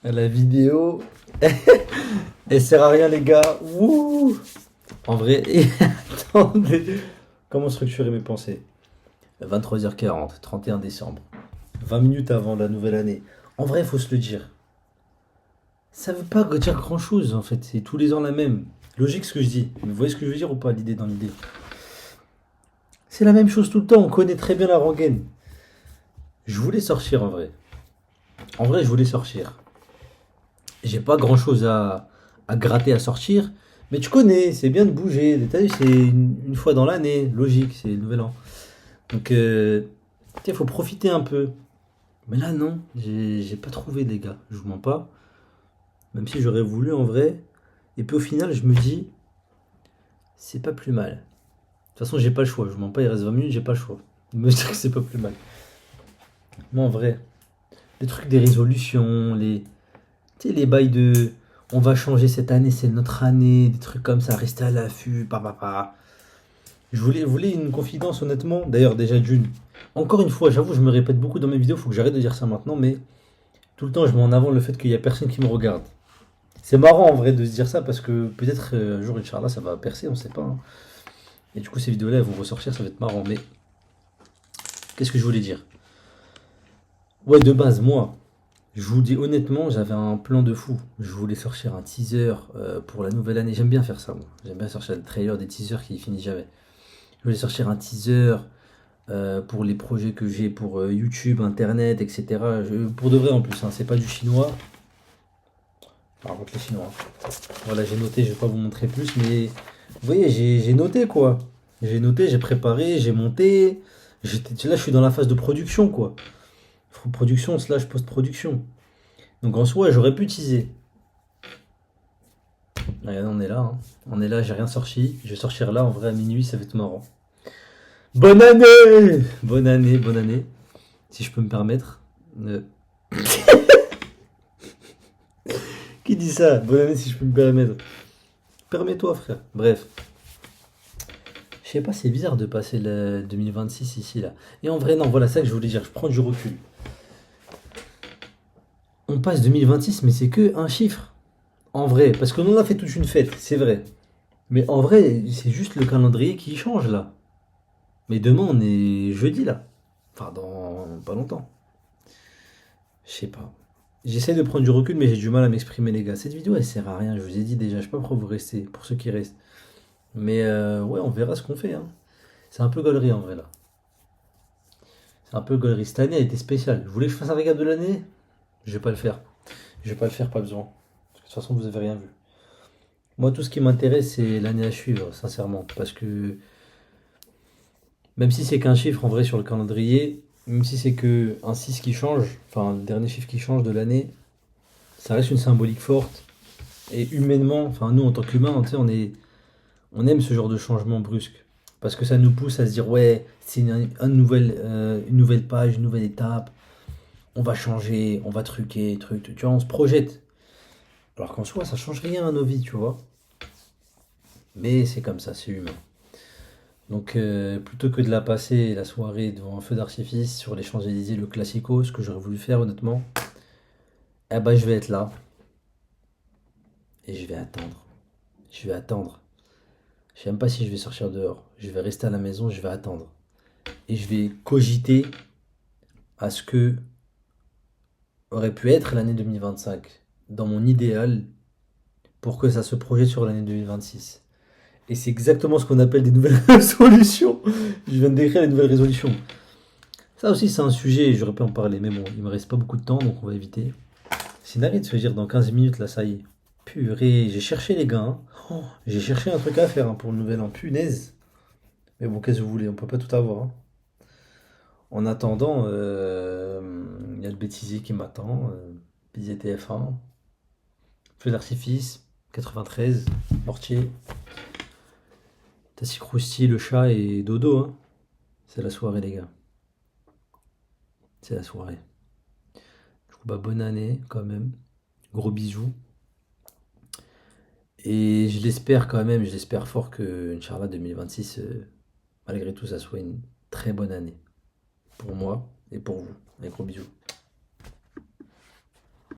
La vidéo, elle sert à rien, les gars. Wouh! En vrai, attendez. Comment structurer mes pensées? 23h40, 31 décembre. 20 minutes avant la nouvelle année. En vrai, il faut se le dire. Ça veut pas dire grand chose en fait. C'est tous les ans la même. Logique ce que je dis. Mais vous voyez ce que je veux dire ou pas, l'idée dans l'idée? C'est la même chose tout le temps. On connaît très bien la rengaine. Je voulais sortir en vrai. En vrai, je voulais sortir. J'ai pas grand chose à gratter à sortir. Mais tu connais, c'est bien de bouger. T'as vu, c'est une fois dans l'année. Logique, c'est le nouvel an. Donc, il faut profiter un peu. Mais là, non. J'ai pas trouvé, les gars. Je vous mens pas. Même si j'aurais voulu en vrai. Et puis au final, je me dis, c'est pas plus mal. De toute façon, j'ai pas le choix. Je vous mens pas, il reste 20 minutes, j'ai pas le choix. De me dire que c'est pas plus mal. Moi, en vrai, les trucs des résolutions, tu sais, les bails de on va changer cette année, c'est notre année, des trucs comme ça, rester à l'affût, pa. Je voulais une confidence, honnêtement. D'ailleurs, déjà d'une. Encore une fois, j'avoue, je me répète beaucoup dans mes vidéos, faut que j'arrête de dire ça maintenant, mais tout le temps, je mets en avant le fait qu'il y a personne qui me regarde. C'est marrant en vrai de se dire ça parce que peut-être un jour, Inch'Allah, ça va percer, on sait pas, hein. Et du coup, ces vidéos-là, elles vont ressortir, ça va être marrant. Mais qu'est-ce que je voulais dire? Ouais, de base, moi, je vous dis honnêtement, j'avais un plan de fou. Je voulais sortir un teaser pour la nouvelle année. J'aime bien faire ça, moi. J'aime bien sortir le trailer des teasers qui finissent jamais. Je voulais sortir un teaser pour les projets que j'ai pour YouTube, Internet, etc. Pour de vrai en plus, hein, c'est pas du chinois. Par contre, les chinois. Voilà, j'ai noté, je vais pas vous montrer plus, mais vous voyez, j'ai noté quoi. J'ai noté, j'ai préparé, j'ai monté. Là, je suis dans la phase de production quoi. Production slash post-production. Donc en soi, j'aurais pu teaser. Regardez, on est là, hein. On est là, j'ai rien sorti. Je vais sortir là, en vrai, à minuit, ça va être marrant. Bonne année! Bonne année, bonne année. Si je peux me permettre. Euh, Qui dit ça? Bonne année, si je peux me permettre. Permets-toi, frère. Bref. Je sais pas, c'est bizarre de passer le 2026 ici, là. Et en vrai, non, voilà ça que je voulais dire. Je prends du recul. On passe 2026, mais c'est que un chiffre. En vrai, parce qu'on en a fait toute une fête, c'est vrai. Mais en vrai, c'est juste le calendrier qui change là. Mais demain, on est jeudi là. Enfin, dans pas longtemps. Je sais pas. J'essaie de prendre du recul, mais j'ai du mal à m'exprimer, les gars. Cette vidéo, elle sert à rien. Je vous ai dit déjà. Je sais pas pourquoi vous restez, pour ceux qui restent. Mais ouais, on verra ce qu'on fait, hein. C'est un peu gaulerie en vrai là. C'est un peu gaulerie. Cette année a été spéciale. Je voulais que je fasse un récap de l'année. Je vais pas le faire. Je vais pas le faire, pas besoin. Parce que de toute façon, vous avez rien vu. Moi, tout ce qui m'intéresse, c'est l'année à suivre, sincèrement. Parce que même si c'est qu'un chiffre en vrai sur le calendrier, même si c'est que un 6 qui change, enfin le dernier chiffre qui change de l'année, ça reste une symbolique forte. Et humainement, enfin nous en tant qu'humains, tu sais, on aime ce genre de changement brusque. Parce que ça nous pousse à se dire ouais, c'est une nouvelle page, une nouvelle étape, on va changer, on va truquer, truc, tu vois, on se projette. Alors qu'en soi, ça change rien à nos vies, tu vois. Mais c'est comme ça, c'est humain. Donc plutôt que de la passer la soirée devant un feu d'artifice sur les Champs-Élysées, le classico, ce que j'aurais voulu faire honnêtement, eh ben je vais être là et je vais attendre. Je vais attendre. Je sais même pas si je vais sortir dehors. Je vais rester à la maison, je vais attendre. Et je vais cogiter à ce que aurait pu être l'année 2025 dans mon idéal pour que ça se projette sur l'année 2026. Et c'est exactement ce qu'on appelle des nouvelles résolutions. Je viens de décrire les nouvelles résolutions. Ça aussi, c'est un sujet, j'aurais pu en parler, mais bon, il me reste pas beaucoup de temps, donc on va éviter. C'est une de se dire dans 15 minutes, là, ça y est. Purée, j'ai cherché les gars, hein. Oh, j'ai cherché un truc à faire hein, pour le nouvel an, punaise. Mais bon, qu'est-ce que vous voulez, on peut pas tout avoir, hein. En attendant, il y a le bêtisier qui m'attend, bêtisier TF1, feu d'artifice, 93, mortier, Tassi Crousti, le chat et Dodo, hein. C'est la soirée, les gars. C'est la soirée. Du coup, bah, bonne année quand même. Gros bisous. Et je l'espère quand même, je l'espère fort que Inch'Allah 2026, malgré tout, ça soit une très bonne année. Pour moi et pour vous. Un gros bisous.